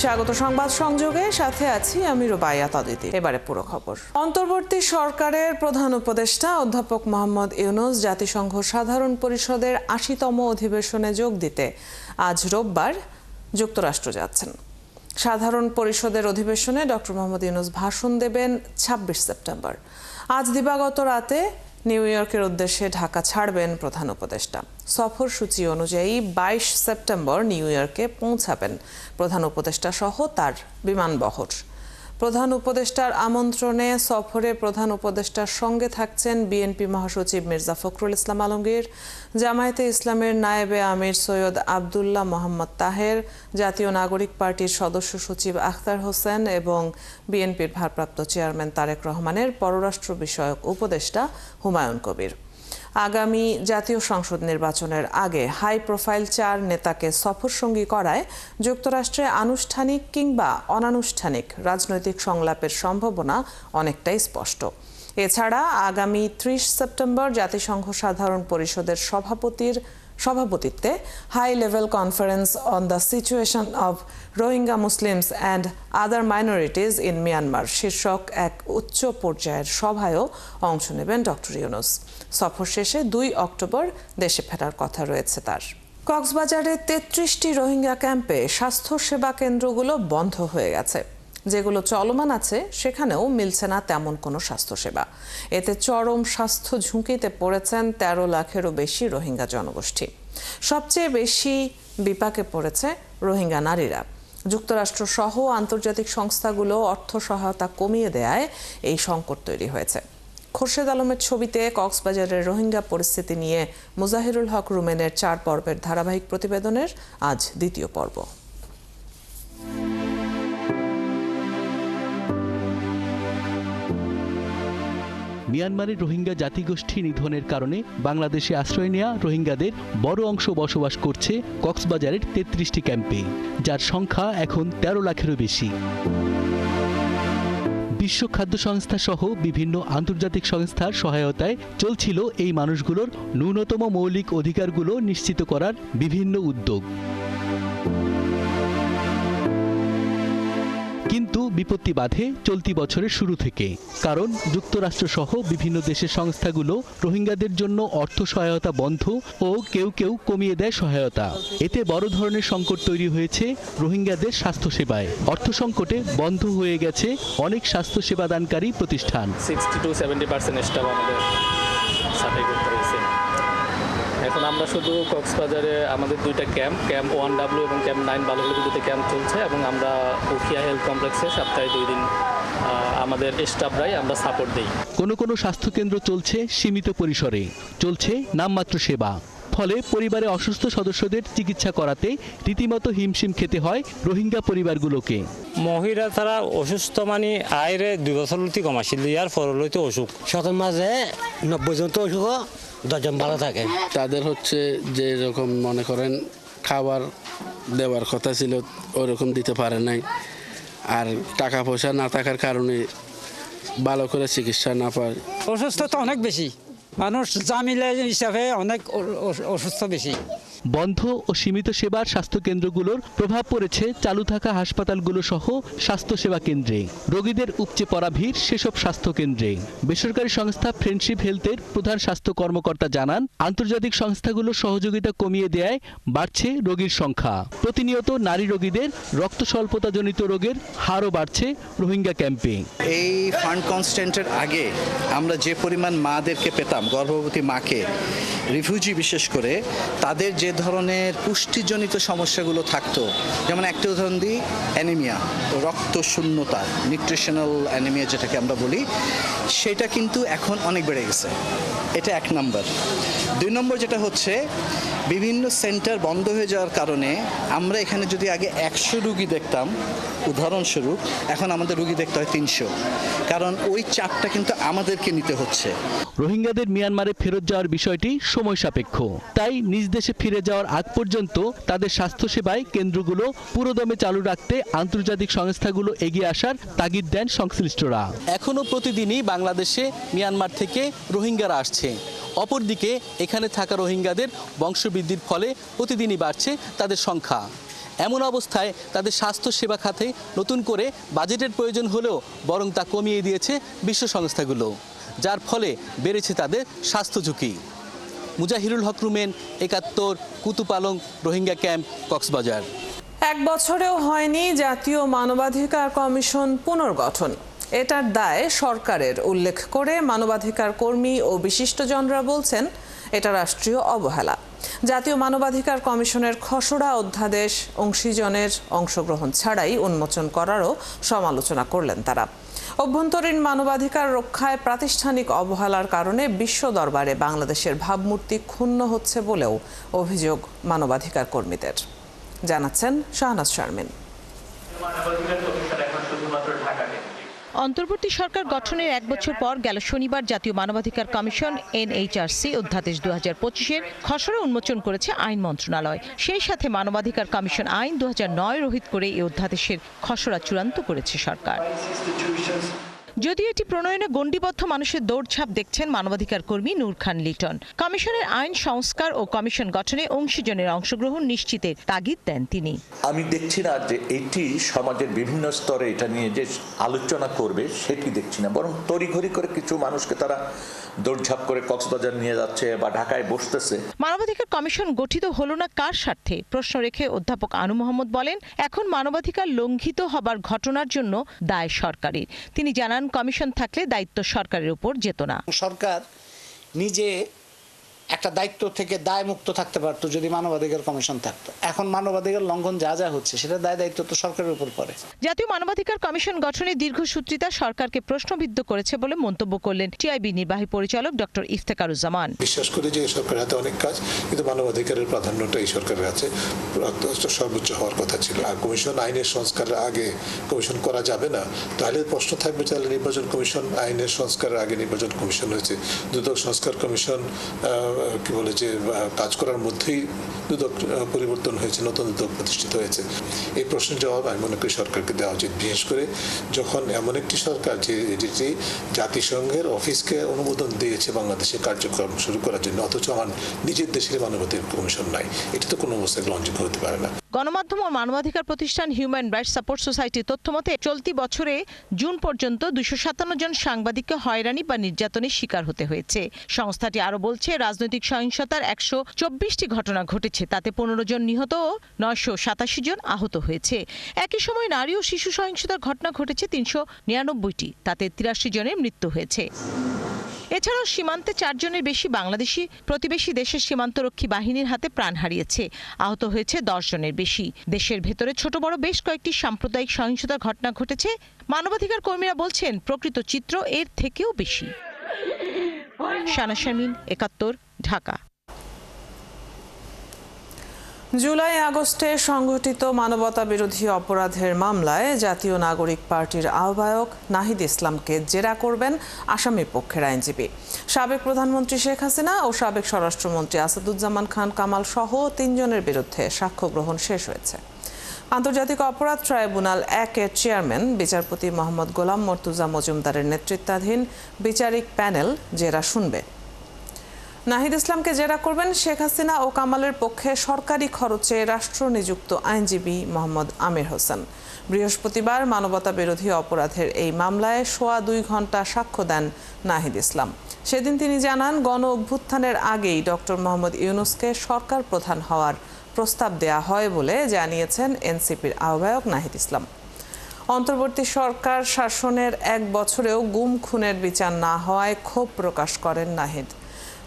স্বাগত সংবাদ সংযোগে, সাথে আছি আমি রুবাইয়া তাদিতি। এবারে পুরো খবর। অন্তর্বর্তী সরকারের প্রধান উপদেষ্টা অধ্যাপক মোহাম্মদ ইউনূস জাতিসংঘ সাধারণ পরিষদের ৮০তম অধিবেশনে যোগ দিতে আজ রোববার যুক্তরাষ্ট্র যাচ্ছেন। সাধারণ পরিষদের অধিবেশনে ডক্টর মোহাম্মদ ইউনূস ভাষণ দেবেন ২৬ সেপ্টেম্বর। আজ দিবাগত রাতে নিউ ইয়র্কের উদ্দেশ্যে ঢাকা ছাড়বেন প্রধান উপদেষ্টা। সফরসূচি অনুযায়ী ২২ সেপ্টেম্বর নিউ ইয়র্কে পৌঁছাবেন প্রধান উপদেষ্টা সহ তার বিমানবহর। প্রধান উপদেষ্টার আমন্ত্রণে সফরে প্রধান উপদেষ্টার সঙ্গে থাকছেন বিএনপি মহাসচিব মির্জা ফখরুল ইসলাম আলমগীর, জামায়াতে ইসলামের নায়েবে আমির সৈয়দ আবদুল্লাহ মোহাম্মদ তাহের, জাতীয় নাগরিক পার্টির সদস্য সচিব আখতার হোসেন এবং বিএনপির ভারপ্রাপ্ত চেয়ারম্যান তারেক রহমানের পররাষ্ট্র বিষয়ক উপদেষ্টা হুমায়ুন কবির। আগামী জাতীয় সংসদ নির্বাচনের আগে হাই প্রোফাইল ৪ নেতাকে সফরসঙ্গী করায় যুক্তরাষ্ট্রে আনুষ্ঠানিক কিংবা অনানুষ্ঠানিক রাজনৈতিক সংলাপের সম্ভাবনা অনেকটাই স্পষ্ট। এছাড়া আগামী ৩০ সেপ্টেম্বর জাতিসংঘ সাধারণ পরিষদের সভাপতিত্বে high level conference on the situation of Rohingya Muslims and other minorities in Myanmar শীর্ষক এক উচ্চ পর্যায়ের সভায়ও অংশ নেবেন ডক্টর ইউনূস। সফর শেষে ২ অক্টোবর দেশে ফেরার কথা রয়েছে তার। কক্সবাজারে ৩৩টি রোহিঙ্গা ক্যাম্পে স্বাস্থ্যসেবা কেন্দ্রগুলো বন্ধ হয়ে গেছে। যেগুলো চলমান আছে সেখানেও মিলছে না তেমন কোনো স্বাস্থ্যসেবা। এতে চরম স্বাস্থ্য ঝুঁকিতে পড়েছেন ১৩ লাখেরও বেশি রোহিঙ্গা জনগোষ্ঠী। সবচেয়ে বেশি বিপাকে পড়েছে রোহিঙ্গা নারীরা। যুক্তরাষ্ট্র সহ আন্তর্জাতিক সংস্থাগুলো অর্থ সহায়তা কমিয়ে দেয়ায় এই সংকট তৈরি হয়েছে। খোরশেদ আলমের ছবিতে কক্সবাজারের রোহিঙ্গা পরিস্থিতি নিয়ে মুজাহিরুল হক রুমেনের ৪ পর্বের ধারাবাহিক প্রতিবেদনের আজ দ্বিতীয় পর্ব। মিয়ানমারের রোহিঙ্গা জাতিগোষ্ঠী নিধনের কারণে বাংলাদেশে আশ্রয় নেওয়া রোহিঙ্গাদের বড় অংশ বসবাস করছে কক্সবাজারের ৩৩টি ক্যাম্পে, যার সংখ্যা এখন ১৩ লাখেরও বেশি। বিশ্ব খাদ্য সংস্থা সহ বিভিন্ন আন্তর্জাতিক সংস্থার সহায়তায় চলছিল এই মানুষগুলোর ন্যূনতম মৌলিক অধিকারগুলো নিশ্চিত করার বিভিন্ন উদ্যোগ। কিন্তু বিপত্তি বাধে চলতি বছরের শুরু থেকে, কারণ যুক্তরাষ্ট্র সহ বিভিন্ন দেশের সংস্থাগুলো রোহিঙ্গাদের জন্য অর্থ সহায়তা বন্ধ ও কেউ কেউ কমিয়ে দেয় সহায়তা। এতে বড় ধরনের সংকট তৈরি হয়েছে রোহিঙ্গাদের স্বাস্থ্যসেবায়। অর্থ সংকটে বন্ধ হয়ে গেছে অনেক স্বাস্থ্যসেবাদানকারী প্রতিষ্ঠান। 60 to 70% স্টাফ আমাদের সাফাই করতে হয়েছে। এখন আমরা শুধু কক্সবাজারে আমাদের 2টা ক্যাম্প 1W এবং ক্যাম্প 9 বালুগুলিতে 2টা ক্যাম্প চলছে, এবং আমরা উখিয়া হেলথ কমপ্লেক্সে সপ্তাহে 2 দিন আমাদের স্টাফরাই আমরা সাপোর্ট দিই। কোনো স্বাস্থ্যকেন্দ্র চলছে সীমিত পরিসরে, চলছে নামমাত্র সেবা। ফলে পরিবারে অসুস্থ সদস্যদের চিকিৎসা করাতে রীতিমতো হিমশিম খেতে হয় রোহিঙ্গা পরিবারগুলোকে। মহিলা তারা অসুস্থ মানে আয়রে 2 বছর লইতে কমাছিল, ইয়ার পর লইতে অসুখ শত মাঝে 90 জন তো অসুখ 10 জন ভালো থাকে। তাদের হচ্ছে যে রকম মনে করেন খাবার দেওয়ার কথা ছিল ওরকম দিতে পারে নাই, আর টাকা পয়সা না থাকার কারণে ভালো করে চিকিৎসা না পায়। অসুস্থতা অনেক বেশি, মানুষ জামিলা হিসাবে অনেক অসুস্থ বেশি। বন্ধ ও সীমিত সেবার স্বাস্থ্যকেন্দ্রগুলোর প্রভাব পড়েছে চালু থাকা হাসপাতালগুলো সহ স্বাস্থ্যসেবা কেন্দ্রে। রোগীদের উপচে পড়া ভিড় সেসব স্বাস্থ্যকেন্দ্রে। বেসরকারি সংস্থা ফ্রেন্ডশিপ হেলথের প্রধান স্বাস্থ্য কর্মকর্তা জানান, আন্তর্জাতিক সংস্থাগুলোর সহযোগিতা কমিয়ে দেয়ায় বাড়ছে রোগীর সংখ্যা। প্রতিনিয়ত নারী রোগীদের রক্ত স্বল্পতাজনিত রোগের হারও বাড়ছে রোহিঙ্গা ক্যাম্পে। এই ফান্ড কনস্ট্যান্টের আগে আমরা যে পরিমাণ মাদেরকে পেতাম, গর্ভবতী মাকে, রিফিউজি বিশেষ করে, তাদের যে ধরনের পুষ্টিজনিত সমস্যাগুলো থাকতো, যেমন একটা উদাহরণ দিই, অ্যানিমিয়া, রক্ত শূন্যতা, নিউট্রিশনাল অ্যানিমিয়া যেটাকে আমরা বলি, সেটা কিন্তু এখন অনেক বেড়ে গেছে। এটা 1 নম্বর। 2 নম্বর যেটা হচ্ছে, বিভিন্ন সেন্টার বন্ধ হয়ে যাওয়ার কারণে আমরা এখানে যদি আগে 100 রুগী দেখতাম উদাহরণস্বরূপ, এখন আমাদের রুগী দেখতে হয় 300, কারণ ওই চাপটা কিন্তু আমাদেরকে নিতে হচ্ছে। রোহিঙ্গাদের মিয়ানমারে ফেরত যাওয়ার বিষয়টি সময় সাপেক্ষ, তাই নিজ দেশে ফিরে যাওয়ার আগ পর্যন্ত তাদের স্বাস্থ্যসেবায় কেন্দ্রগুলো পুরোদমে চালু রাখতে আন্তর্জাতিক সংস্থাগুলো এগিয়ে আসার তাগিদ দেন সংশ্লিষ্টরা। এখনো প্রতিদিনই বাংলাদেশে মিয়ানমার থেকে রোহিঙ্গারা আসছে। অপরদিকে এখানে থাকা রোহিঙ্গাদের বংশবৃদ্ধির ফলে প্রতিদিনই বাড়ছে তাদের সংখ্যা। এমন অবস্থায় তাদের স্বাস্থ্য সেবা খাতে নতুন করে বাজেটের প্রয়োজন হলেও বরং তা কমিয়ে দিয়েছে বিশ্ব সংস্থাগুলো, যার ফলে বেড়েছে তাদের স্বাস্থ্য ঝুঁকি। মুজাহিরুল হক রুমেন, ৭১, কুতুপালং, রোহিঙ্গা ক্যাম্প, কক্সবাজার। 1 বছরেও হয়নি জাতীয় মানবাধিকার কমিশন পুনর্গঠন। এটার দায় সরকারের উল্লেখ করে মানবাধিকার কর্মী ও বিশিষ্টজনরা বলছেন এটা রাষ্ট্রীয় অবহেলা। জাতীয় মানবাধিকার কমিশনের খসড়া অধ্যাদেশ অংশীজনের অংশগ্রহণ ছাড়াই উন্মোচন করারও সমালোচনা করলেন তারা। অভ্যন্তরীণ মানবাধিকার রক্ষায় প্রাতিষ্ঠানিক অবহেলার কারণে বিশ্ব দরবারে বাংলাদেশের ভাবমূর্তি ক্ষুণ্ণ হচ্ছে বলেও অভিযোগ মানবাধিকার কর্মীদের। জানাচ্ছেন শাহনাজ শারমিন। অন্তর্বর্তী সরকার গঠনের 1 বছর পর গেল শনিবার জাতীয় মানবাধিকার কমিশন এনএইচআরসি অধ্যাদেশ 2025-এর খসড়া উন্মোচন করেছে আইন মন্ত্রণালয়। সেই সাথে মানবাধিকার কমিশন আইন 2009 রহিত করে এই অধ্যাদেশের খসড়া চূড়ান্ত করেছে সরকার। যদিও এটি প্রণয়নে গণ্ডিবদ্ধ মানুষের দৌড়ঝাঁপ দেখছেন মানবাধিকার কর্মী নূর খান লিটন। কমিশনের আইন সংস্কার ও কমিশন গঠনে অংশীজনের অংশগ্রহণ নিশ্চিতের তাগিদ দেন তিনি। আমি দেখছি না যে এটি সমাজের বিভিন্ন স্তরে এটা নিয়ে যে আলোচনা করবে সেটি দেখছি না, বরং তড়িঘড়ি করে কিছু মানুষকে তারা দৌড়ঝাঁপ করে কক্সবাজার নিয়ে যাচ্ছে বা ঢাকায় বসতেছে। মানবাধিকার কমিশন গঠিত হলো না কার স্বার্থে প্রশ্ন রেখে অধ্যাপক আনু মোহাম্মদ বলেন, এখন মানবাধিকার লঙ্ঘিত হবার ঘটনার জন্য দায় সরকারের। তিনি জানান, কমিশন থাকলে দায়িত্ব সরকারের উপর যেত না। সরকার নিজে একটা দায়িত্ব থেকে দায় মুক্ত থাকতে পারতো যদি মানবাধিকার কমিশন থাকতো। এখন মানবাধিকার লঙ্ঘন যা যা হচ্ছে সেটা দায় দায়িত্ব তো সরকারের উপর পড়ে। জাতীয় মানবাধিকার কমিশন গঠনে দীর্ঘসূত্রিতা সরকারকে প্রশ্নবিদ্ধ করেছে বলে মন্তব্য করলেন টিআইবি নির্বাহী পরিচালক ডক্টর ইফতেখারুজ্জামান। বিশ্বাস করি যে সরকারের হাতে অনেক কাজ, কিন্তু মানবাধিকারের প্রাধান্যটা এই সরকারের কাছে সর্বোচ্চ হওয়ার কথা ছিল। আর কমিশন আইনের সংস্কারের আগে কমিশন করা যাবে না, তাহলে প্রশ্ন থাকবে তাহলে নির্বাচন কমিশন আইনের সংস্কারের আগে নির্বাচন কমিশন হয়েছে। দুদক সংস্কার কমিশন কি বলে যে কাজ করার মধ্যেই দুদক পরিবর্তন হয়েছে, নতুন দুদক প্রতিষ্ঠিত হয়েছে। এই প্রশ্নের জবাব আমি মনে করি সরকারকে দেওয়া উচিত, বিশেষ করে যখন এমন একটি সরকার যে জাতিসংঘের অফিসকে অনুমোদন দিয়েছে বাংলাদেশে কার্যক্রম শুরু করার জন্য, অথচ আমার নিজের দেশের মানবাধিকার কমিশন নাই। এটা তো কোনো অবস্থায় গ্রহণযোগ্য হতে পারে না। গণমাধ্যম ও মানবাধিকার প্রতিষ্ঠান হিউম্যান রাইটস সাপোর্ট সোসাইটির তথ্যমতে চলতি বছরে জুন পর্যন্ত 257 জন সাংবাদিককে হয়রানি বা নির্যাতনের শিকার হতে হয়েছে। সংস্থাটি আরও বলছে, রাজনৈতিক সহিংসতার 124টি ঘটনা ঘটেছে, তাতে 15 জন নিহত ও 987 জন আহত হয়েছে। একই সময় নারী ও শিশু সহিংসতার ঘটনা ঘটেছে 399টি, তাতে 83 জনের মৃত্যু হয়েছে। এছাড়াও সীমান্তে 4 জনের বেশি বাংলাদেশি প্রতিবেশী দেশের সীমান্তরক্ষী বাহিনীর হাতে প্রাণ হারিয়েছে, আহত হয়েছে 10 জনের বেশি। দেশের ভেতরে ছোট বড় বেশ কয়েকটি সাম্প্রদায়িক সহিংসতার ঘটনা ঘটেছে। মানবাধিকার কর্মীরা বলছেন, প্রকৃত চিত্র এর থেকেও বেশি। শাহনাজ শারমিন, ৭১, ঢাকা। জুলাই আগস্টে সংঘটিত মানবতা বিরোধী অপরাধের মামলায় জাতীয় নাগরিক পার্টির আহ্বায়ক নাহিদ ইসলামকে জেরা করবেন আসামি পক্ষের আইনজীবী। সাবেক প্রধানমন্ত্রী শেখ হাসিনা ও সাবেক স্বরাষ্ট্রমন্ত্রী আসাদুজ্জামান খান কামাল সহ 3 জনের বিরুদ্ধে সাক্ষ্য গ্রহণ শেষ হয়েছে। আন্তর্জাতিক অপরাধ ট্রাইব্যুনাল 1-এর চেয়ারম্যান বিচারপতি মোহাম্মদ গোলাম মর্তুজা মজুমদারের নেতৃত্বাধীন বিচারিক প্যানেল জেরা শুনবে। নাহিদ ইসলামকে জেরা করবেন শেখ হাসিনা ও কামালের পক্ষে সরকারি খরচে রাষ্ট্র নিযুক্ত আইনজীবী মোহাম্মদ আমির হোসেন। বৃহস্পতিবার মানবতা বিরোধী অপরাধের এই মামলায় 2.25 ঘন্টা সাক্ষ্য দেন নাহিদ ইসলাম। সেদিন তিনি জানান, গণ অভ্যুত্থানের আগেই ডক্টর মোহাম্মদ ইউনূসকে সরকার প্রধান হওয়ার প্রস্তাব দেয়া হয় বলে জানিয়েছেন এনসিপির আহ্বায়ক নাহিদ ইসলাম। অন্তর্বর্তী সরকার শাসনের 1 বছরেও গুম খুনের বিচার না হওয়ায় ক্ষোভ প্রকাশ করেন নাহিদ।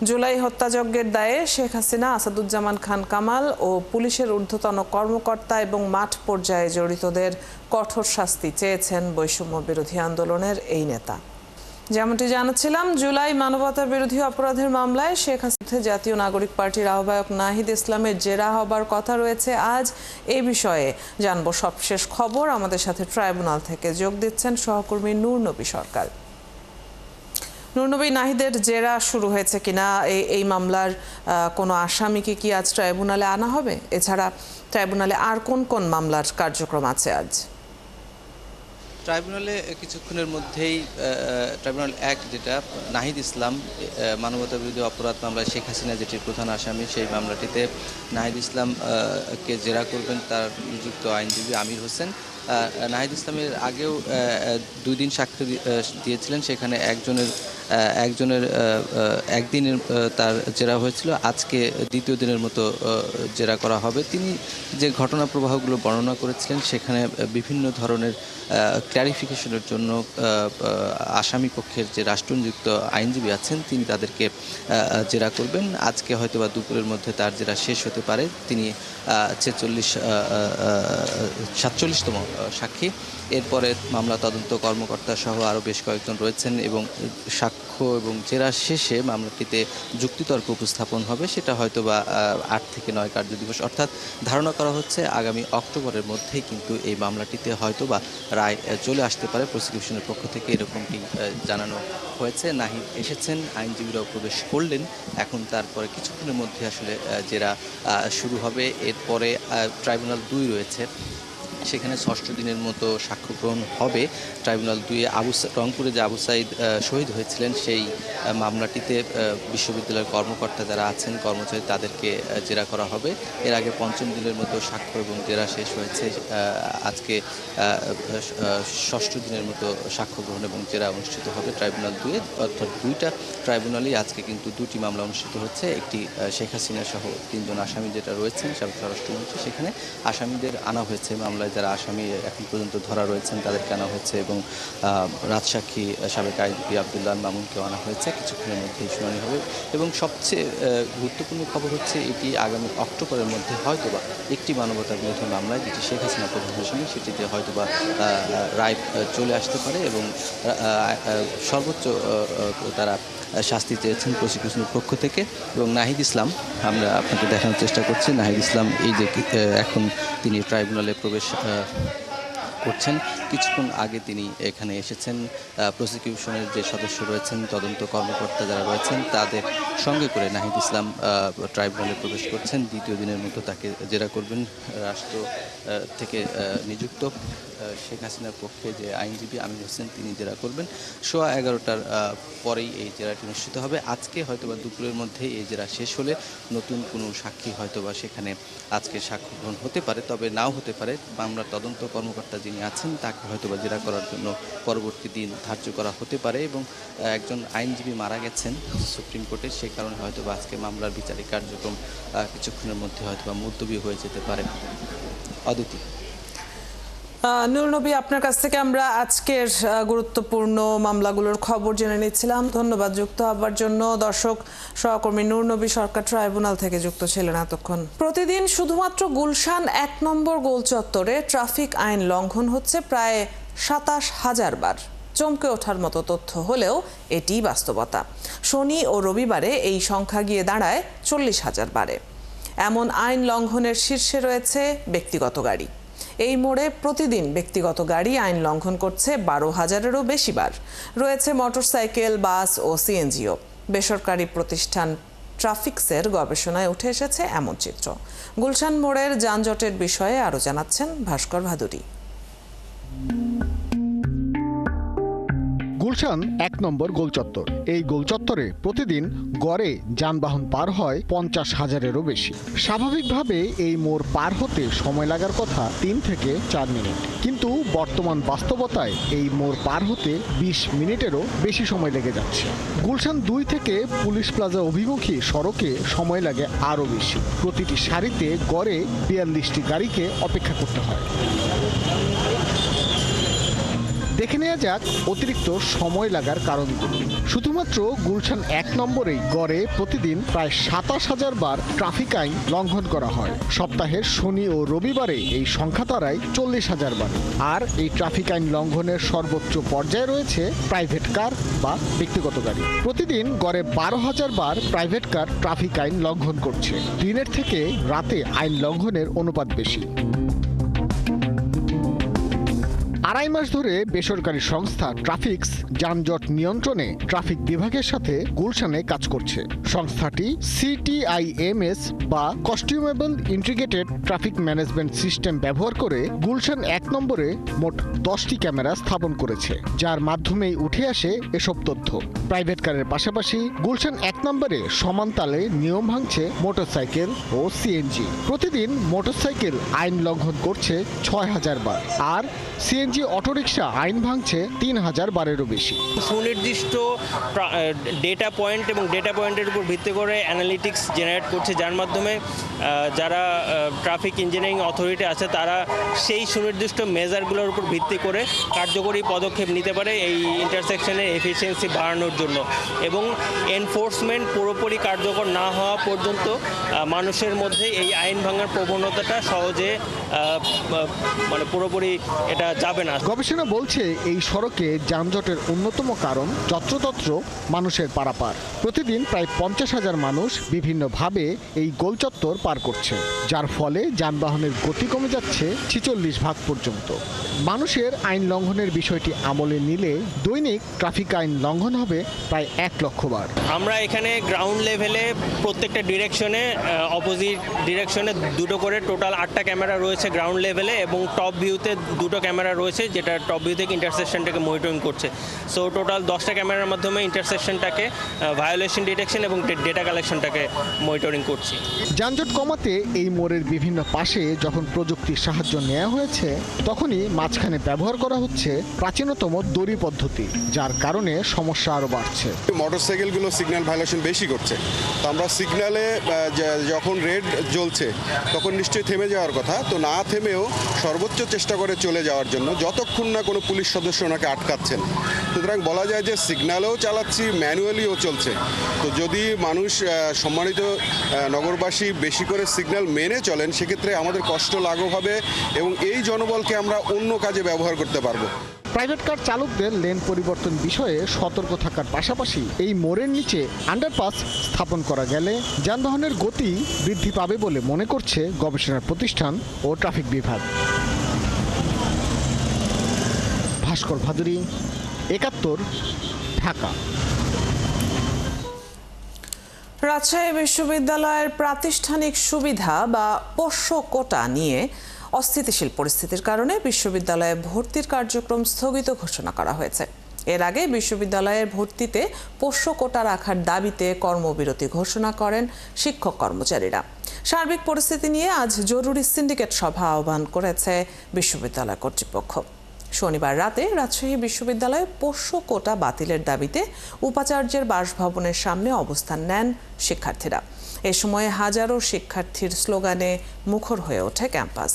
জুলাই হত্যাযজ্ঞের দায়ে শেখ হাসিনা, আসাদুজ্জামান খান কামাল ও পুলিশের ঊর্ধ্বতন কর্মকর্তা এবং মাঠ পর্যায়ে জড়িতদের কঠোর শাস্তি চেয়েছেন বৈষম্য বিরোধী আন্দোলনের এই নেতা। যেমনটি জানাচ্ছিলাম, জুলাই মানবতা বিরোধী অপরাধের মামলায় শেখ হাসিনা জাতীয় নাগরিক পার্টির আহ্বায়ক নাহিদ ইসলামের জেরা হবার কথা রয়েছে আজ। এই বিষয়ে জানবো সবশেষ খবর। আমাদের সাথে ট্রাইব্যুনাল থেকে যোগ দিচ্ছেন সহকর্মী নূর নবী সরকার। নূর নবী, নাহিদের জেরা শুরু হয়েছে কিনা, এই মামলার কোনো আসামিকে কি আজ ট্রাইব্যুনালে আনা হবে? এছাড়া ট্রাইব্যুনালে আর কোন কোন মামলার কার্যক্রম আছে আজ? ট্রাইব্যুনালে কিছুক্ষণের মধ্যেই ট্রাইব্যুনাল 1 যেটা নাহিদ ইসলাম মানবতাবিরোধী অপরাধ মামলায় শেখ হাসিনা যেটির প্রধান আসামি, সেই মামলাটিতে নাহিদ ইসলাম কে জেরা করবেন তার নিযুক্ত আইনজীবী আমির হোসেন। নাহিদ ইসলামের আগেও 2 দিন সাক্ষ্য দিয়েছিলেন, সেখানে একজনের একদিনের তার জেরা হয়েছিল, আজকে দ্বিতীয় দিনের মতো জেরা করা হবে। তিনি যে ঘটনা প্রবাহগুলো বর্ণনা করেছিলেন সেখানে বিভিন্ন ধরনের ক্ল্যারিফিকেশনের জন্য আসামি পক্ষের যে রাষ্ট্রনিযুক্ত আইনজীবী আছেন তিনি তাদেরকে জেরা করবেন। আজকে হয়তোবা দুপুরের মধ্যে তার জেরা শেষ হতে পারে। তিনি 47তম সাক্ষী। এরপরে মামলা তদন্ত কর্মকর্তা সহ আরও বেশ কয়েকজন রয়েছেন এবং সাক্ষ্য এবং জেরা শেষে মামলাটিতে যুক্তিতর্ক উপস্থাপন হবে। সেটা হয়তোবা 8 থেকে 9 কার্যদিবস, অর্থাৎ ধারণা করা হচ্ছে আগামী অক্টোবরের মধ্যেই কিন্তু এই মামলাটিতে হয়তোবা রায় চলে আসতে পারে। প্রসিকিউশনের পক্ষ থেকে এরকমটি জানানো হয়েছে। নাহিদ এসেছেন, আইনজীবীরাও প্রবেশ করলেন, এখন তারপরে কিছুক্ষণের মধ্যে আসলে জেরা শুরু হবে। এরপরে ট্রাইব্যুনাল 2 রয়েছে, সেখানে 6ষ্ঠ দিনের মতো সাক্ষ্য গ্রহণ হবে। ট্রাইব্যুনাল 2 রংপুরে যে আবু সাইদ শহীদ হয়েছিলেন সেই মামলাটিতে বিশ্ববিদ্যালয়ের কর্মকর্তা যারা আছেন, কর্মচারী, তাদেরকে জেরা করা হবে। এর আগে 5ম দিনের মতো সাক্ষ্য এবং জেরা শেষ হয়েছে। আজকে 6ষ্ঠ দিনের মতো সাক্ষ্য গ্রহণ এবং জেরা অনুষ্ঠিত হবে ট্রাইব্যুনাল 2-এ, অর্থাৎ 2টা ট্রাইব্যুনালেই আজকে কিন্তু 2টি মামলা অনুষ্ঠিত হচ্ছে। একটি শেখ হাসিনা সহ 3 জন আসামি যেটা রয়েছেন সাবেক স্বরাষ্ট্রমন্ত্রী, সেখানে আসামিদের আনা হয়েছে, মামলায় যারা আসামি এখন পর্যন্ত ধরা রয়েছেন তাদেরকে আনা হয়েছে এবং রাজসাক্ষী সাবেক আইনজীবী আব্দুল্লাহ মামুনকেও আনা হয়েছে। কিছুক্ষণের মধ্যেই শুনানি হবে এবং সবচেয়ে গুরুত্বপূর্ণ খবর হচ্ছে এটি আগামী অক্টোবরের মধ্যে হয়তোবা একটি মানবতা বিরোধী মামলায় যেটি শেখ হাসিনা প্রধান আসামি সেটিতে হয়তোবা রায় চলে আসতে পারে এবং সর্বোচ্চ তারা শাস্তি চেয়েছেন প্রসিকিউশনের পক্ষ থেকে। এবং নাহিদ ইসলাম, আমরা আপনাকে দেখানোর চেষ্টা করছি, নাহিদ ইসলাম এই যে এখন তিনি ট্রাইব্যুনালে প্রবেশ করছেন, কিছুক্ষণ আগে তিনি এখানে এসেছেন। প্রসিকিউশনের যে সদস্য রয়েছেন, তদন্ত কর্মকর্তা যারা রয়েছেন, তাদের সঙ্গে করে নাহিদ ইসলাম ট্রাইব্যুনালে প্রবেশ করছেন। দ্বিতীয় দিনের মতো তাকে জেরা করবেন রাষ্ট্র থেকে নিযুক্ত শেখ হাসিনার পক্ষে যে আইনজীবী আমির হোসেন, তিনি জেরা করবেন। 11:15টার পরেই এই জেরাটি অনুষ্ঠিত হবে। আজকে হয়তোবা দুপুরের মধ্যে এই জেরা শেষ হলে নতুন কোনো সাক্ষী হয়তোবা সেখানে আজকে সাক্ষ্য গ্রহণ হতে পারে, তবে নাও হতে পারে। মামলার তদন্ত কর্মকর্তা যিনি আছেন তাকে হয়তোবা জেরা করার জন্য পরবর্তী দিন ধার্য করা হতে পারে এবং একজন আইনজীবী মারা গেছেন সুপ্রিম কোর্টে, সেই কারণে হয়তোবা আজকে মামলার বিচারিক কার্যক্রম কিছুক্ষণের মধ্যে হয়তোবা মুলতবি হয়ে যেতে পারে। অদিতি। নূর নবী, আপনার কাছ থেকে আমরা আজকের গুরুত্বপূর্ণ মামলাগুলোর খবর জেনে নিচ্ছিলাম। ধন্যবাদ যুক্ত হবার জন্য। দর্শক, সহকর্মী নূর নবী সরকার ট্রাইব্যুনাল থেকে যুক্ত ছিলেন এতক্ষণ। প্রতিদিন শুধুমাত্র গুলশান 1 নম্বর গোল চত্বরে ট্রাফিক আইন লঙ্ঘন হচ্ছে প্রায় 27,000 বার। চমকে ওঠার মতো তথ্য হলেও এটি বাস্তবতা। শনি ও রবিবারে এই সংখ্যা গিয়ে দাঁড়ায় 40,000 বারে। এমন আইন লঙ্ঘনের শীর্ষে রয়েছে ব্যক্তিগত গাড়ি। এই মোড়ে প্রতিদিন ব্যক্তিগত গাড়ি আইন লঙ্ঘন করছে 12,000-এরও বেশি বার। রয়েছে মোটরসাইকেল, বাস ও সিএনজিও। বেসরকারি প্রতিষ্ঠান ট্রাফিক্সের গবেষণায় উঠে এসেছে এমন চিত্র। গুলশান মোড়ের যানজটের বিষয়ে আরও জানাচ্ছেন ভাস্কর ভাদুরী। গুলশান 1 নম্বর গোলচত্বর। এই গোলচত্বরে প্রতিদিন গড়ে যানবাহন পার হয় 50,000-এরও বেশি। স্বাভাবিকভাবে এই মোড় পার হতে সময় লাগার কথা 3 থেকে 4 মিনিট, কিন্তু বর্তমান বাস্তবতায় এই মোড় পার হতে 20 মিনিটেরও বেশি সময় লেগে যাচ্ছে। গুলশান 2 থেকে পুলিশ প্লাজা অভিমুখী সড়কে সময় লাগে আরও বেশি। প্রতিটি সারিতে গড়ে 42টি গাড়িকে অপেক্ষা করতে হয়। দেখে নেওয়া যাক অতিরিক্ত সময় লাগার কারণগুলো। শুধুমাত্র গুলশান 1 নম্বরেই গড়ে প্রতিদিন প্রায় 27,000 বার ট্রাফিক আইন লঙ্ঘন করা হয়। সপ্তাহের শনি ও রবিবারে এই সংখ্যা দাঁড়ায় 40,000 বার। আর এই ট্রাফিক আইন লঙ্ঘনের সর্বোচ্চ পর্যায়ে রয়েছে প্রাইভেট কার বা ব্যক্তিগত গাড়ি। প্রতিদিন গড়ে 12,000 বার প্রাইভেট কার ট্রাফিক আইন লঙ্ঘন করছে। দিনের থেকে রাতে আইন লঙ্ঘনের অনুপাত বেশি। 2.5 মাস ধরে বেসরকারি সংস্থা ট্রাফিক্স যানজট নিয়ন্ত্রণে ট্রাফিক বিভাগের সাথে গুলশানে কাজ করছে। সংস্থাটি CTIMS বা কস্টিউমেবল ইন্টিগ্রেটেড ট্রাফিক ম্যানেজমেন্ট সিস্টেম ব্যবহার করে গুলশান 1 নম্বরে মোট 10টি ক্যামেরা স্থাপন করেছে, যার মাধ্যমেই উঠে আসে এসব তথ্য। প্রাইভেট কারের পাশাপাশি গুলশান 1 নম্বরে সমান তালে নিয়ম ভাঙছে মোটরসাইকেল ও সিএনজি। প্রতিদিন মোটরসাইকেল আইন লঙ্ঘন করছে 6000 বার, আর সিএনজি অটোরিকশা আইন ভাঙছে 3000 বারেরও বেশি। সুনির্দিষ্ট ডেটা পয়েন্ট এবং ডেটা পয়েন্টের উপর ভিত্তি করে অ্যানালিটিক্স জেনারেট করছে, যার মাধ্যমে যারা ট্রাফিক ইঞ্জিনিয়ারিং অথরিটি আছে তারা সেই সুনির্দিষ্ট মেজারগুলোর উপর ভিত্তি করে কার্যকরী পদক্ষেপ নিতে পারে এই ইন্টারসেকশনের এফিসিয়েন্সি বাড়ানোর জন্য। এবং এনফোর্সমেন্ট পুরোপুরি কার্যকর না হওয়া পর্যন্ত মানুষের মধ্যে এই আইন ভাঙার প্রবণতাটা সহজে মানে পুরোপুরি এটা যাবে না। গবেষণা বলছে এই সড়কে যানজটের অন্যতম কারণ যত্রতত্র মানুষের পারাপার। প্রতিদিন প্রায় 50,000 মানুষ বিভিন্নভাবে এই গোলচত্বর পার করছে, যার ফলে যানবাহনের গতি কমে যাচ্ছে 46 ভাগ পর্যন্ত। মানুষের আইন লঙ্ঘনের বিষয়টি আমলে নিলে দৈনিক ট্রাফিক আইন লঙ্ঘন হবে প্রায় 1 লক্ষ বার। আমরা এখানে গ্রাউন্ড লেভেলে প্রত্যেকটা ডিরেকশনে অপোজিট ডিরেকশনে 2টো করে টোটাল 8টা ক্যামেরা রয়েছে গ্রাউন্ড লেভেলে, এবং টপ ভিউতে 2টো ক্যামেরা রয়েছে যেটা টপ ভিউ থেকে ইন্টারসেকশনটাকে মনিটরিং করছে। সো টোটাল 10টা ক্যামেরার মাধ্যমে ইন্টারসেকশনটাকে ভায়োলেশন ডিটেকশন এবং ডেটা কালেকশনটাকে মনিটরিং করছি। যানজট কমাতে এই মোড়ের বিভিন্ন পাশে যখন প্রযুক্তির সাহায্য নেওয়া হয়েছে, তখনই মাঝখানে ব্যবহার করা হচ্ছে প্রাচীনতম দড়ি পদ্ধতি, যার কারণে সমস্যা আরও বাড়ছে। মোটরসাইকেলগুলো সিগন্যাল ভায়োলেশন বেশি করছে, তো আমরা সিগন্যালে যখন রেড জ্বলছে তখন নিশ্চয়ই থেমে যাওয়ার কথা, তো না থেমেও সর্বোচ্চ চেষ্টা করে চলে যাওয়ার জন্য, যতক্ষণ না কোনো পুলিশ সদস্য ওনাকে আটকাচ্ছেন। সুতরাং বলা যায় যে সিগন্যালেও চালাচ্ছি, ম্যানুয়ালিও চলছে। তো যদি মানুষ সম্মানিত নগরবাসী বেশি করে সিগন্যাল মেনে চলেন, সেক্ষেত্রে আমাদের কষ্ট লাঘব হবে এবং এই জনবলকে আমরা অন্য কাজে ব্যবহার করতে পারবো। প্রাইভেট কার চালকদের লেন পরিবর্তন বিষয়ে সতর্ক থাকার পাশাপাশি এই মোড়ের নিচে আন্ডারপাস স্থাপন করা গেলে যানবাহনের গতি বৃদ্ধি পাবে বলে মনে করছে গবেষণা প্রতিষ্ঠান ও ট্রাফিক বিভাগ। ভাস্কর ভাদুরী, 71, ঢাকা। রাজশাহী বিশ্ববিদ্যালয়ের প্রাতিষ্ঠানিক সুবিধা বা পোষ্য কোটা নিয়ে অস্থিতিশীল পরিস্থিতির কারণে বিশ্ববিদ্যালয়ে ভর্তির কার্যক্রম স্থগিত ঘোষণা করা হয়েছে। এর আগে বিশ্ববিদ্যালয়ের ভর্তিতে পোষ্য কোটা রাখার দাবিতে কর্মবিরতি ঘোষণা করেন শিক্ষক কর্মচারীরা। সার্বিক পরিস্থিতি নিয়ে আজ জরুরি সিন্ডিকেট সভা আহ্বান করেছে বিশ্ববিদ্যালয় কর্তৃপক্ষ। শনিবার রাতে রাজশাহী বিশ্ববিদ্যালয়ে পোষ্য কোটা বাতিলের দাবিতে উপাচার্যের বাসভবনের সামনে অবস্থান নেন শিক্ষার্থীরা। এ সময় হাজারো শিক্ষার্থীর স্লোগানে মুখর হয়ে ওঠে ক্যাম্পাস।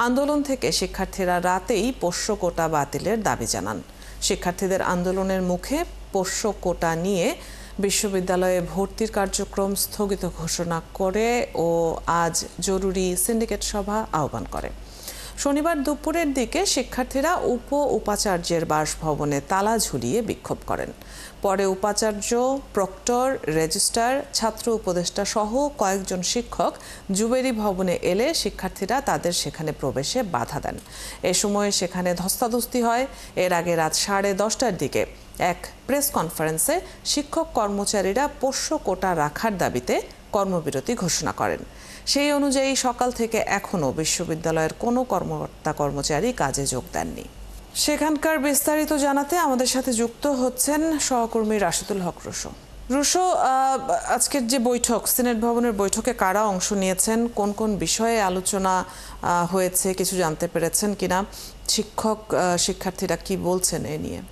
আন্দোলন থেকে শিক্ষার্থীরা রাতেই পোষ্য কোটা বাতিলের দাবি জানান। শিক্ষার্থীদের আন্দোলনের মুখে পোষ্য কোটা নিয়ে বিশ্ববিদ্যালয়ে ভর্তির কার্যক্রম স্থগিত ঘোষণা করে ও আজ জরুরি সিন্ডিকেট সভা আহ্বান করে। শনিবার দুপুরের দিকে শিক্ষার্থীরা উপাচার্যের বাসভবনে তালা ঝুলিয়ে বিক্ষোভ করেন। পরে উপাচার্য, প্রক্টর, রেজিস্ট্রার, ছাত্র উপদেষ্টা সহ কয়েকজন শিক্ষক জুবেরি ভবনে এলে শিক্ষার্থীরা তাদের সেখানে প্রবেশে বাধা দেন। এ সময় সেখানে ধস্তাধস্তি হয়। এর আগে রাত 10:30টার দিকে এক প্রেস কনফারেন্সে শিক্ষক কর্মচারীরা পোষ্য কোটা রাখার দাবিতে কর্মবিরতি ঘোষণা করেন। সেই অনুযায়ী সকাল থেকে এখনও বিশ্ববিদ্যালয়ের কোনো কর্মচারী কাজে যোগ দেননি। সেখানকার বিস্তারিত জানাতে আমাদের সাথে যুক্ত হচ্ছেন সহকর্মী রাশিদুল হক রুশো। রুশো, আজকের যে বৈঠক, সিনেট ভবনের বৈঠকে কারা অংশ নিয়েছেন, কোন কোন বিষয়ে আলোচনা হয়েছে, কিছু জানতে পেরেছেন কিনা? শিক্ষার্থীরা কি বলছেন এ নিয়ে?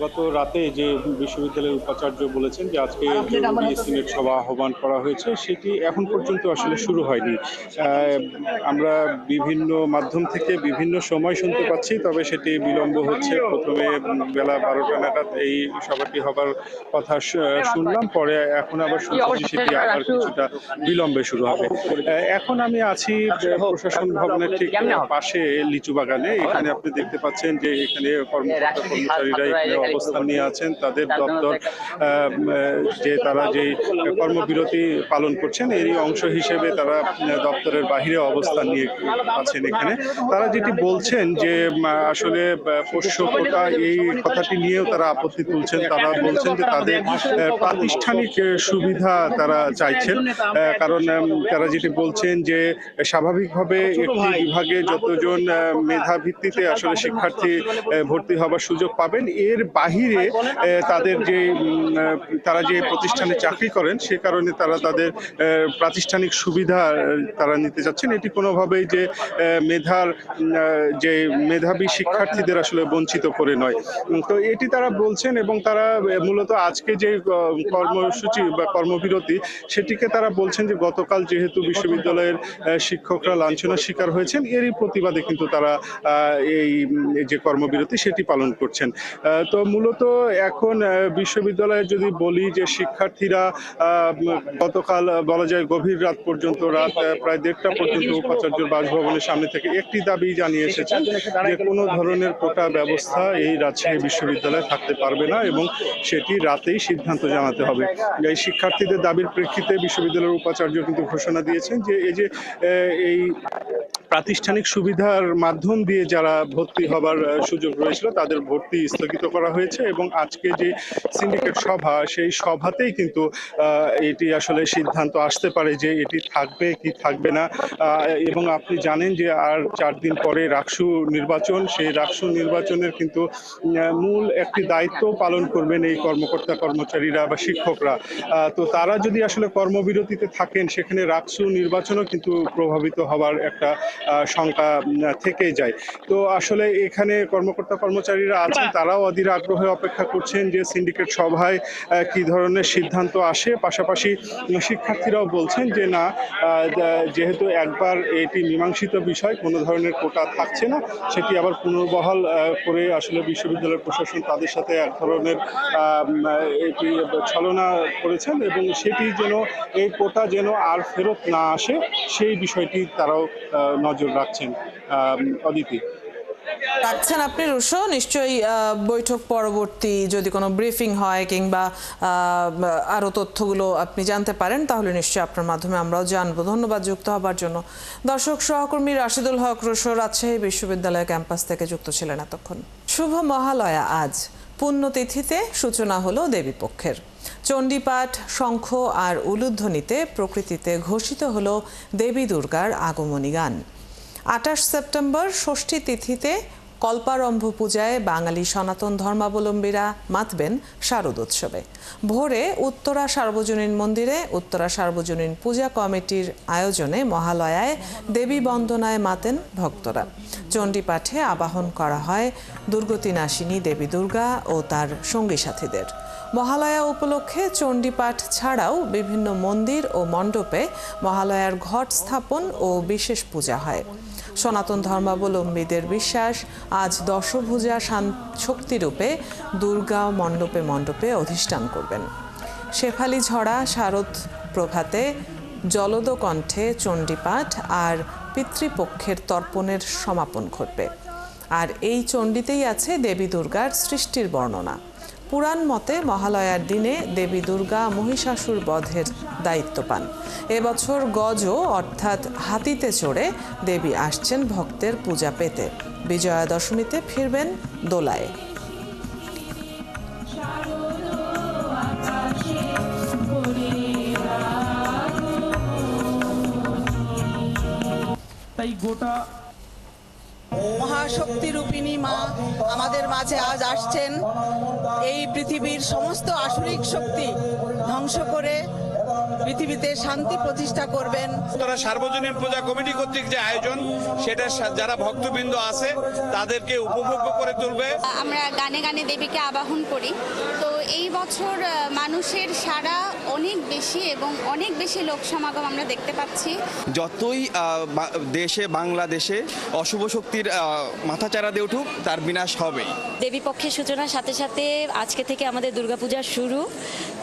গত রাতে যে বিশ্ববিদ্যালয়ের উপাচার্য বলেছেন যে আজকে জরুরি সিনেট সভা আহ্বান করা হয়েছে, সেটি এখন পর্যন্ত আসলে শুরু হয়নি। আমরা বিভিন্ন মাধ্যম থেকে বিভিন্ন সময় শুনতে পাচ্ছি, তবে সেটি বিলম্ব হচ্ছে। প্রথমে বেলা 12টা নাগাদ এই সভাটি হবার কথা শুনলাম, পরে এখন আবার শুনছি সেটি আবার কিছুটা বিলম্বে শুরু হবে। এখন আমি আছি প্রশাসন ভবনের ঠিক পাশে লিচু বাগানে। এখানে আপনি দেখতে পাচ্ছেন যে এখানে কর্মকর্তা কর্মচারীরা সেখানে অবস্থান নিয়ে আছেন, তাদের দপ্তর যে তারা যে কর্মবিরতি পালন করছেন এরই অংশ হিসেবে তারা দপ্তরের বাহিরে অবস্থান নিয়ে আছেন। এখানে তারা যেটি বলছেন যে আসলে পোষ্য কোটা এই কথাটি নিয়েও তারা আপত্তি তুলছেন। তারা বলছেন যে তাদের প্রাতিষ্ঠানিক সুবিধা তারা চাইছেন, কারণ তারা যেটি বলছেন যে স্বাভাবিকভাবে একটি বিভাগে যতজন মেধা ভিত্তিতে আসলে শিক্ষার্থী ভর্তি হবার সুযোগ পাবেন, এর বাহিরে তারা যে প্রতিষ্ঠানে চাকরি করেন সে কারণে তারা তাদের প্রাতিষ্ঠানিক সুবিধা তারা নিতে চাচ্ছেন। এটি কোনোভাবেই যে মেধাবী শিক্ষার্থীদের আসলে বঞ্চিত করে নয়। তো এটি তারা বলছেন এবং তারা মূলত আজকে যে কর্মসূচি বা কর্মবিরতি সেটিকে তারা বলছেন যে গতকাল যেহেতু বিশ্ববিদ্যালয়ের শিক্ষকরা লাঞ্ছনার শিকার হয়েছেন এরই প্রতিবাদে কিন্তু তারা এই যে কর্মবিরতি সেটি পালন করছেন। তো মূলত এখন বিশ্ববিদ্যালয়ে যদি বলি যে শিক্ষার্থীরা গতকাল বলা যায় গভীর রাত পর্যন্ত, রাত প্রায় 1:30টা পর্যন্ত উপাচার্যের বাসভবনের সামনে থেকে একটি দাবি জানিয়ে এসেছেন যে কোনো ধরনের কোটা ব্যবস্থা এই রাজশাহী বিশ্ববিদ্যালয়ে থাকতে পারবে না এবং সেটি রাতেই সিদ্ধান্ত জানাতে হবে। এই শিক্ষার্থীদের দাবির প্রেক্ষিতে বিশ্ববিদ্যালয়ের উপাচার্য কিন্তু ঘোষণা দিয়েছেন যে এই প্রাতিষ্ঠানিক সুবিধার মাধ্যম দিয়ে যারা ভর্তি হবার সুযোগ রয়েছিল তাদের ভর্তি স্থগিত করা হয়েছে এবং আজকে যে সিন্ডিকেট সভা সেই সভাতেই কিন্তু এটি আসলে সিদ্ধান্ত আসতে পারে যে এটি থাকবে কি থাকবে না। এবং আপনি জানেন যে আর 4 দিন পরে রাকসু নির্বাচন, সেই রাকসু নির্বাচনের কিন্তু মূল একটি দায়িত্ব পালন করবেন এই কর্মকর্তা কর্মচারীরা বা শিক্ষকরা। তো তারা যদি আসলে কর্মবিরতিতে থাকেন সেখানে রাকসু নির্বাচনও কিন্তু প্রভাবিত হবার একটা শঙ্কা থেকে যায়। তো আসলে এখানে কর্মকর্তা কর্মচারীরা আছেন, তারাও অধীর আগ্রহে অপেক্ষা করছেন যে সিন্ডিকেট সভায় কি ধরনের সিদ্ধান্ত আসে। পাশাপাশি শিক্ষার্থীরাও বলছেন যে না, যেহেতু একবার এটি মীমাংসিত বিষয়, কোনো ধরনের কোটা থাকছে না, সেটি আবার পুনর্বহাল করে আসলে বিশ্ববিদ্যালয় প্রশাসন তাদের সাথে এক ধরনের এটি ছলনা করেছেন এবং সেটি যেন এই কোটা যেন আর ফেরত না আসে সেই বিষয়টি তারাও নজর রাখছেন। অদিতি রাখছেন আপনি রুশো, নিশ্চয়ই বৈঠক পরবর্তী যদি কোনো ব্রিফিং হয় কিংবা আরও তথ্যগুলো আপনি জানতে পারেন তাহলে নিশ্চয়ই আপনার মাধ্যমে আমরাও জানবো। ধন্যবাদ যুক্ত হবার জন্য। দর্শক সহকর্মী রাশিদুল হক রুশো রাজশাহী বিশ্ববিদ্যালয় ক্যাম্পাস থেকে যুক্ত ছিলেন এতক্ষণ। শুভ মহালয়া আজ, পুণ্যতিথিতে সূচনা হলো দেবীপক্ষের। চণ্ডীপাঠ, শঙ্খ আর উলুধ্বনিতে প্রকৃতিতে ঘোষিত হলো দেবী দুর্গার আগমনী গান। 28 সেপ্টেম্বর ষষ্ঠী তিথিতে কল্পারম্ভ পূজায় বাঙালি সনাতন ধর্মাবলম্বীরা মাতবেন শারদোৎসবে। ভোরে উত্তরা সার্বজনীন মন্দিরে উত্তরা সার্বজনীন পূজা কমিটির আয়োজনে মহালয়ায় দেবী বন্দনায় মাতেন ভক্তরা। চণ্ডীপাঠে আবাহন করা হয় দুর্গতিনাশিনী দেবী দুর্গা ও তার সঙ্গী সাথীদের। মহালয়া উপলক্ষে চণ্ডীপাঠ ছাড়াও বিভিন্ন মন্দির ও মণ্ডপে মহালয়ার ঘট স্থাপন ও বিশেষ পূজা হয়। সনাতন ধর্মাবলম্বীদের বিশ্বাস আজ দশভুজা শক্তিরূপে দুর্গা মণ্ডপে মণ্ডপে অধিষ্ঠান করবেন। শেফালি ঝরা শারদ প্রভাতে জলদ কণ্ঠে চণ্ডীপাঠ আর পিতৃপক্ষের তর্পণের সমাপন ঘটবে। আর এই চণ্ডীতেই আছে দেবী দুর্গার সৃষ্টির বর্ণনা। পুরাণ মতে মহালয়ার দিনে দেবী দুর্গা মহিষাসুর বধের দায়িত্ব পান। এবছর গজ অর্থাৎ হাতিতে চড়ে দেবী আসছেন ভক্তের পূজা পেতে। বিজয়া দশমীতে ফিরবেন দোলায়। তাই গোটা মহাশক্তি রূপিণী মা আমাদের মাঝে আজ আসছেন এই পৃথিবীর সমস্ত আসুরিক শক্তি ধ্বংস করে পৃথিবীতে শান্তি প্রতিষ্ঠা করবেন। তারা সার্বজনীন পূজা কমিটি কর্তৃক যে আয়োজন সেটা যারা ভক্তবৃন্দ আছে তাদেরকে উপভোগ্য করে তুলবে। আমরা গানে গানে দেবীকে আবাহন করি, তো এই বছর মানুষের সারা অনেক বেশি এবং অনেক বেশি লোক সমাগম আমরা দেখতে পাচ্ছি। যতই দেশে বাংলাদেশে অশুভ শক্তির মাথাচাড়া দিয়ে উঠুক, তার বিনাশ হবেই। দেবী পক্ষের সূচনার সাথে সাথে আজকে থেকে আমাদের দুর্গাপূজা শুরু,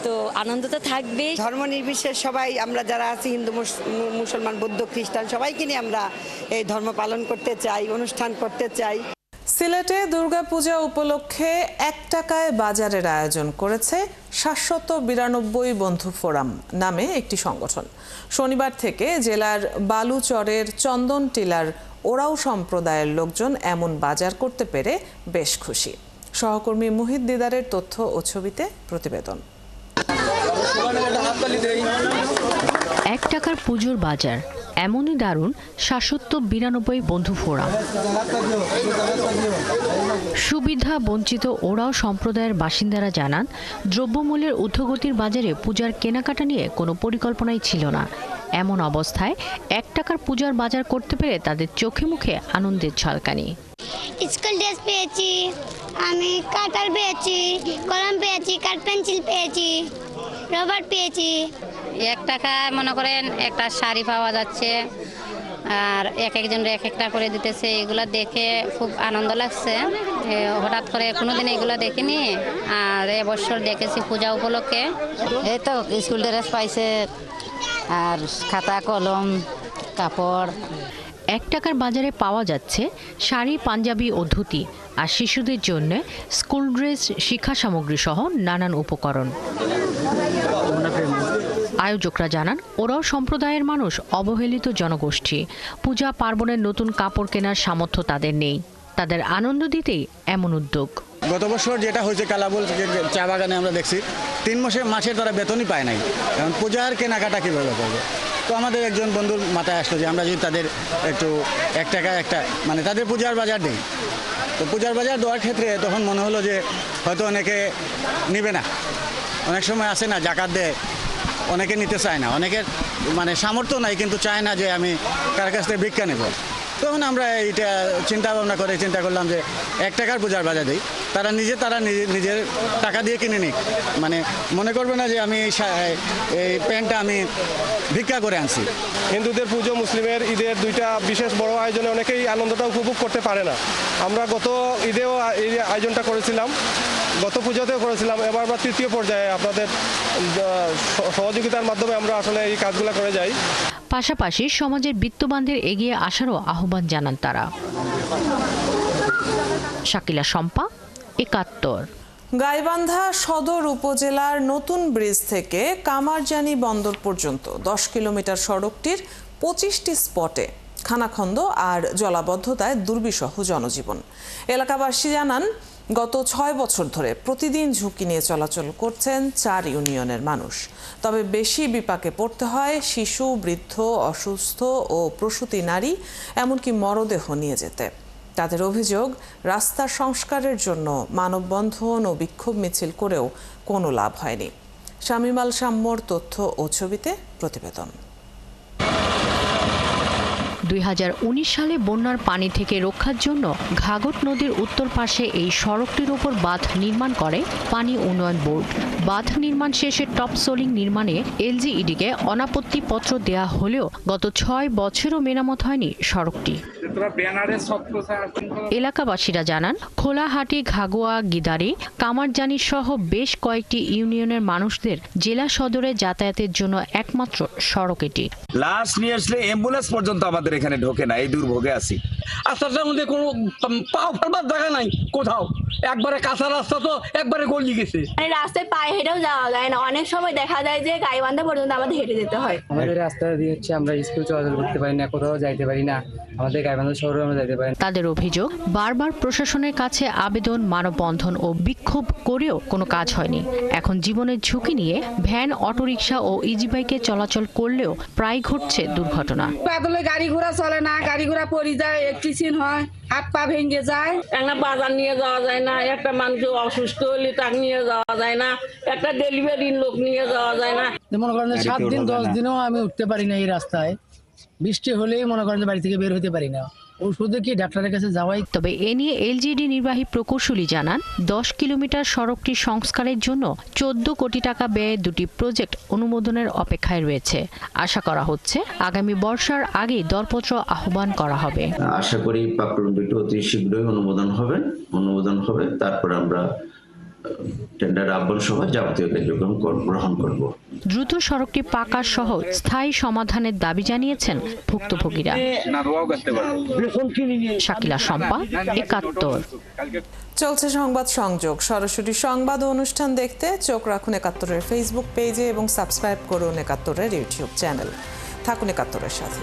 তো আনন্দ তো থাকবে। ধর্ম নির্বিশেষে সবাই আমরা যারা আছি, হিন্দু মুসলমান বৌদ্ধ খ্রিস্টান সবাইকে নিয়ে আমরা এই ধর্ম পালন করতে চাই, অনুষ্ঠান করতে চাই। সিলেটে দুর্গাপূজা উপলক্ষে 1 টাকায় বাজারের আয়োজন করেছে 792 বন্ধু ফোরাম নামে একটি সংগঠন। শনিবার থেকে জেলার বালুচরের চন্দন টিলার ওরাও সম্প্রদায়ের লোকজন এমন বাজার করতে পেরে বেশ খুশি। সহকর্মী মুহিত দিদারের তথ্য ও ছবিতে প্রতিবেদন। 1 টাকার পুজোর বাজার, এমনই দারুণ 792 বন্ধু ফোরাম। সুবিধা বঞ্চিত ওরাও সম্প্রদায়ের বাসিন্দারা জানান, দ্রব্যমূল্যের ঊর্ধ্বগতির বাজারে পূজার কেনাকাটা নিয়ে কোনো পরিকল্পনাই ছিল না। এমন অবস্থায় 1 টাকার পূজার বাজার করতে পেরে তাদের চোখে মুখে আনন্দের ঝলকানি। স্কুল ড্রেস পেয়েছি, আমি কাটার পেয়েছি, কলম পেয়েছি, কাঠ পেন্সিল পেয়েছি, রবার পেয়েছি। 1 টাকায় মনে করেন একটা শাড়ি পাওয়া যাচ্ছে, আর একজন এক একটা করে দিতেছে। এগুলো দেখে খুব আনন্দ লাগছে। হঠাৎ করে কোনোদিন এগুলো দেখিনি, আর এবছর দেখেছি পূজা উপলক্ষে। এই তো স্কুল ড্রেস পাইছে, আর খাতা কলম কাপড়। 1 টাকার বাজারে পাওয়া যাচ্ছে শাড়ি, পাঞ্জাবি ও ধুতি, আর শিশুদের জন্য স্কুল ড্রেস, শিক্ষা সামগ্রী সহ নানান উপকরণ। আয়োজকরা জানান, ওরাও সম্প্রদায়ের মানুষ অবহেলিত জনগোষ্ঠী। পূজা পার্বণের নতুন কাপড় কেনার সামর্থ্য তাদের নেই। তাদের আনন্দ দিতেই এমন উদ্যোগ। গত বছর যেটা হয়েছে কালাবুল চা বাগানে আমরা দেখছি 3 মাসের তারা বেতনই পায় নাই, কারণ পূজার কেনাকাটা কীভাবে করবে। তো আমাদের একজন বন্ধুর মাথায় আসলো যে আমরা যদি তাদের একটু 1 টাকা একটা মানে তাদের পূজার বাজার দিই। তো পূজার বাজার দেওয়ার ক্ষেত্রে তখন মনে হলো যে হয়তো অনেকে নেবে না। অনেক সময় আসে না, জাকাত দেয়, অনেকে নিতে চায় না, অনেকের মানে সামর্থ্য নাই, কিন্তু চায় না যে আমি কার কাছ থেকে ভিক্ষা নেব। তখন আমরা এইটা চিন্তা করলাম যে 1 টাকার পূজার বাজার দিই, তারা নিজের টাকা দিয়ে কিনে নিক, মানে মনে করবে না যে আমি এই প্যান্টটা আমি ভিক্ষা করে আনছি। হিন্দুদের পুজো, মুসলিমের ঈদের দুইটা বিশেষ বড় আয়োজনে অনেকেই আনন্দটা উপভোগ করতে পারে না। আমরা গত ঈদেও এই আয়োজনটা করেছিলাম, গত পুজোতেও করেছিলাম। এবার আমরা 3য় পর্যায়ে আপনাদের সহযোগিতার মাধ্যমে আমরা আসলে এই কাজগুলো করে যাই। পাশাপাশি সমাজের বিত্তবানদের এগিয়ে আসারও আহ্বান জানান তারা। শাকিলা শম্পা, 71। গাইবান্ধা সদর উপজেলার নতুন ব্রিজ থেকে কামারজানি বন্দর পর্যন্ত 10 কিলোমিটার সড়কটির 25টি স্পটে খানাখন্দ আর জলাবদ্ধতায় দুর্বিষহ জনজীবন। এলাকাবাসী জানান, গত 6 বছর ধরে প্রতিদিন ঝুঁকি নিয়ে চলাচল করছেন 4 ইউনিয়নের মানুষ। তবে বেশি বিপাকে পড়তে হয় শিশু, বৃদ্ধ, অসুস্থ ও প্রসূতি নারী, এমনকি মরদেহ নিয়ে যেতে। তাদের অভিযোগ, রাস্তার সংস্কারের জন্য মানববন্ধন ও বিক্ষোভ মিছিল করেও কোনো লাভ হয়নি। শামীম আল শাম্মর তথ্য ও ছবিতে প্রতিবেদন। 2019 সালে বন্যার পানি থেকে রক্ষার জন্য ঘাঘট নদীর উত্তর পাশে এই সড়কটির উপর বাঁধ নির্মাণ করে পানি উন্নয়ন বোর্ড। বাঁধ নির্মাণ শেষে টপসোলিং নির্মাণে এলজিইডিকে অনাপত্তি পত্র দেয়া হলেও গত 6 বছরও মেরামত হয়নি সড়কটি। এলাকাবাসীরা জানান, খোলাহাটি, ঘাগুয়া, গিদারি, কামারজানি সহ বেশ কয়েকটি ইউনিয়নের মানুষদের জেলা সদরে যাতায়াতের জন্য একমাত্র সড়ক এটি। লাশ নিয়ে আসলে অ্যাম্বুলেন্স পর্যন্ত আমাদের এখানে ঢোকে না, এই দুর্ভোগে আছি। রাস্তাটার মধ্যে কোনো পাও ফেলবার জায়গা নাই কোথাও, একবারে কাঁচা রাস্তা, তো একবারে গলিয়ে গেছে। রাস্তায় পায়ে হেঁটেও যাওয়া যায় না, অনেক সময় দেখা যায় যে গাইবান্ধা পর্যন্ত আমাদের হেঁটে যেতে হয়। আমাদের রাস্তা দিয়ে হচ্ছে আমরা স্কুল চলাচল করতে পারি না, কোথাও যাইতে পারি না, আমাদের গাইবান্ধা শহরে আমরা যাইতে পারি না। তাদের অভিযোগ, বারবার প্রশাসনের কাছে আবেদন, মানববন্ধন ও বিক্ষোভ করেও কোনো কাজ হয়নি। এখন জীবনের ঝুঁকি নিয়ে ভ্যান, অটোরিকশা ও ইজি বাইকে চলাচল করলেও প্রায় ঘটছে দুর্ঘটনা। বাদলে গাড়ি ঘোড়া চলে না, গাড়ি ঘোড়া পড়ে যায়, অ্যাক্সিডেন্ট হয়, হাত পা ভেঙে যায়। একটা বাজার নিয়ে যাওয়া যায় না, একটা মানুষ অসুস্থ হলে তাকে নিয়ে যাওয়া যায় না, একটা ডেলিভারির লোক নিয়ে যাওয়া যায় না। মনে করেন 7 দিন 10 দিনও আমি উঠতে পারি না এই রাস্তায়। বৃষ্টি হলেই মনে করেন বাড়ি থেকে বের হতে পারি না, ওষুধে কি ডাক্তারের কাছে যাওয়াই। তবে এ নিয়ে এলজিডি নির্বাহী প্রকৌশলী জানান, 10 কিলোমিটার সড়কটি সংস্কারের জন্য 14 কোটি টাকা ব্যয়ে 2টি প্রজেক্ট অনুমোদনের অপেক্ষায় রয়েছে। আশা করা হচ্ছে আগামী বর্ষার আগে দরপত্র আহ্বান করা হবে। আশা করি প্রকল্পটি অতি শীঘ্রই অনুমোদন হবে। তারপর আমরা টেন্ডার আহ্বান সহ যাবতীয় কার্যক্রম গ্রহণ করব। দ্রুত সড়কটি পাকা সহ স্থায়ী সমাধানের দাবি জানিয়েছেন ভুক্তভোগীরা। শাকিলা শম্পা, ৭১। চলছে সংবাদ সংযোগ। সরাসরি সংবাদ ও অনুষ্ঠান দেখতে চোখ রাখুন ৭১-এর ফেসবুক পেজে এবং সাবস্ক্রাইব করুন ৭১-এর ইউটিউব চ্যানেল। থাকুন ৭১-এর সাথে।